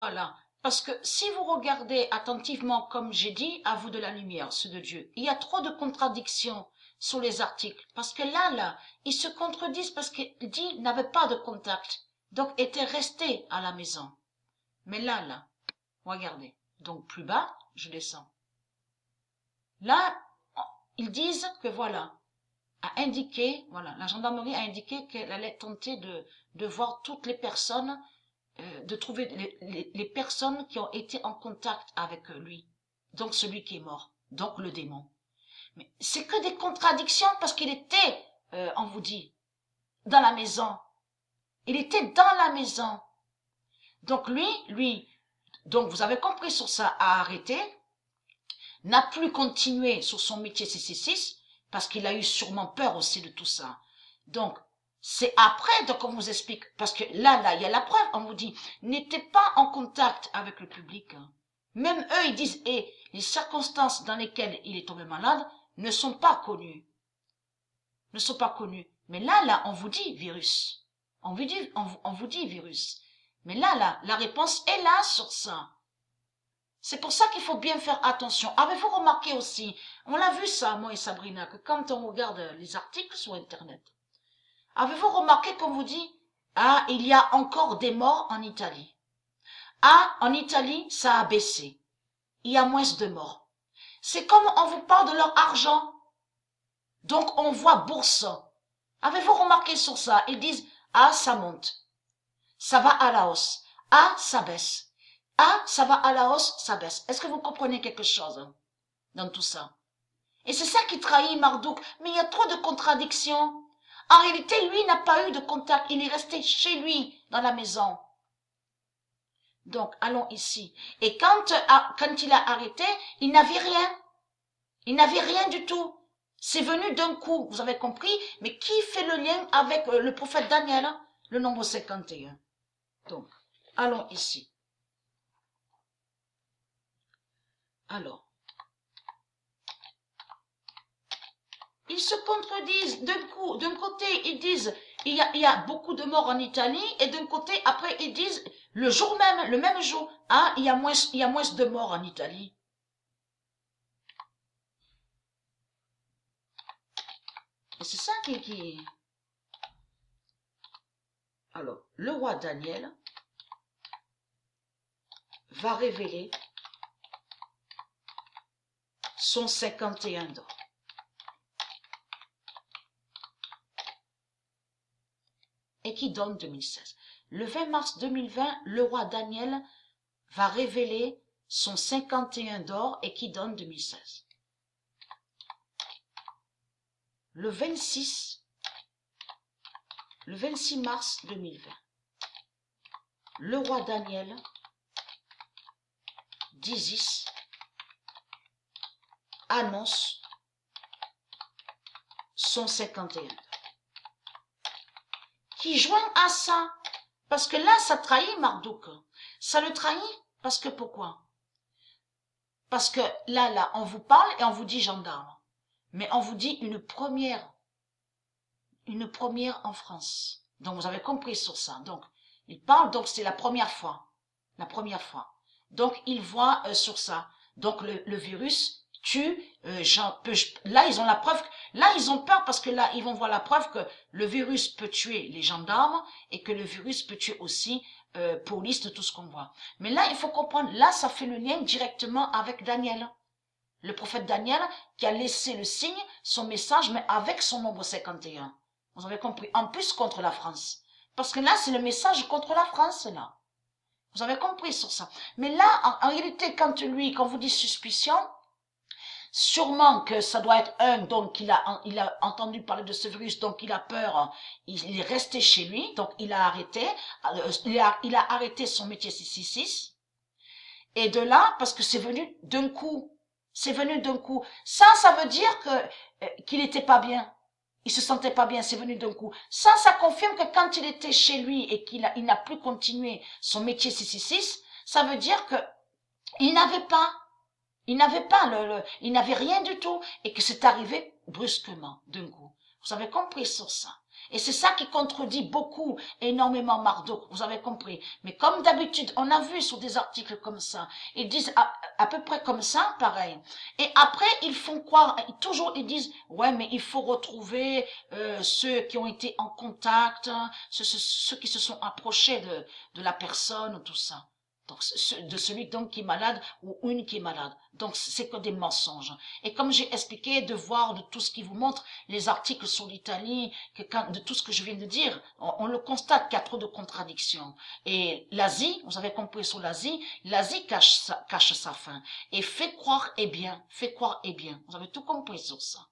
Voilà. Parce que si vous regardez attentivement, comme j'ai dit, à vous de la lumière, ceux de Dieu, il y a trop de contradictions sur les articles. Parce que là, ils se contredisent parce qu'il dit qu'il n'avait pas de contact. Donc, était resté à la maison. Mais là, regardez. Donc, plus bas, je descends. Là, ils disent que voilà, voilà, la gendarmerie a indiqué qu'elle allait tenter de voir toutes les personnes, de trouver les personnes qui ont été en contact avec lui. Donc celui qui est mort, donc le démon. Mais c'est que des contradictions parce qu'il était, on vous dit, dans la maison. Il était dans la maison. Donc donc vous avez compris sur ça, a arrêté, n'a plus continué sur son métier 666 parce qu'il a eu sûrement peur aussi de tout ça. Donc, c'est après donc on vous explique, parce que là, il y a la preuve, on vous dit, n'était pas en contact avec le public. Même eux, ils disent, et les circonstances dans lesquelles il est tombé malade ne sont pas connues. Ne sont pas connues. Mais là, on vous dit virus. On vous dit virus. Mais là, la réponse est là sur ça. C'est pour ça qu'il faut bien faire attention. Avez-vous remarqué aussi, on l'a vu ça, moi et Sabrina, que quand on regarde les articles sur Internet, avez-vous remarqué qu'on vous dit, ah, il y a encore des morts en Italie. Ah, en Italie, ça a baissé. Il y a moins de morts. C'est comme on vous parle de leur argent. Donc on voit bourse. Avez-vous remarqué sur ça? Ils disent, ah, ça monte. Ça va à la hausse. Ah, ça baisse. Ah, ça va à la hausse, ça baisse. Est-ce que vous comprenez quelque chose dans tout ça? Et c'est ça qui trahit Marduk. Mais il y a trop de contradictions. En réalité, lui n'a pas eu de contact. Il est resté chez lui, dans la maison. Donc, allons ici. Et quand il a arrêté, il n'avait rien. Il n'avait rien du tout. C'est venu d'un coup, vous avez compris? Mais qui fait le lien avec le prophète Daniel, le nombre 51? Donc, allons ici. Alors, ils se contredisent. D'un côté, ils disent il y a beaucoup de morts en Italie, et d'un côté, après, ils disent le jour même, le même jour, ah, il y a moins de morts en Italie. Et c'est ça qui... Alors, le roi Daniel va révéler son 51 d'or. Et qui donne 2016. Le 20 mars 2020, le roi Daniel va révéler son 51 d'or et qui donne 2016. Le 26 mars 2020, le roi Daniel d'Isis annonce son 51 d'or. Qui joint à ça, parce que là, ça trahit Marduk. Ça le trahit, parce que pourquoi? Parce que là, on vous parle et on vous dit gendarme. Mais on vous dit une première en France. Donc, vous avez compris sur ça. Donc, il parle, donc c'est la première fois. La première fois. Donc, il voit sur ça. Donc, le virus tue, là, ils ont la preuve, là, ils ont peur parce que là, ils vont voir la preuve que le virus peut tuer les gendarmes et que le virus peut tuer aussi police, de tout ce qu'on voit. Mais là, il faut comprendre, là, ça fait le lien directement avec Daniel. Le prophète Daniel qui a laissé le signe, son message, mais avec son nombre 51. Vous avez compris? En plus contre la France. Parce que là, c'est le message contre la France, là. Vous avez compris sur ça. Mais là, en réalité, quand vous dit suspicion, sûrement que ça doit être donc il a entendu parler de ce virus, donc il a peur, il est resté chez lui, donc il a arrêté, il a arrêté son métier 666. Et de là, parce que c'est venu d'un coup, ça veut dire qu'il n'était pas bien. Il se sentait pas bien, c'est venu d'un coup. Ça confirme que quand il était chez lui et il n'a plus continué son métier 666, ça veut dire que il n'avait rien du tout et que c'est arrivé brusquement, d'un coup. Vous avez compris sur ça. Et c'est ça qui contredit beaucoup, énormément Marduk, vous avez compris. Mais comme d'habitude, on a vu sur des articles comme ça, ils disent à peu près comme ça, pareil. Et après, ils font croire, toujours ils disent, ouais, mais il faut retrouver ceux qui ont été en contact, hein, ceux qui se sont approchés de la personne, tout ça. Donc, de celui donc qui est malade ou une qui est malade. Donc, c'est que des mensonges. Et comme j'ai expliqué, de voir de tout ce qui vous montre, les articles sur l'Italie, de tout ce que je viens de dire, on le constate qu'il y a trop de contradictions. Et l'Asie, vous avez compris sur l'Asie cache sa fin. Et fait croire et bien, fait croire et bien. Vous avez tout compris sur ça.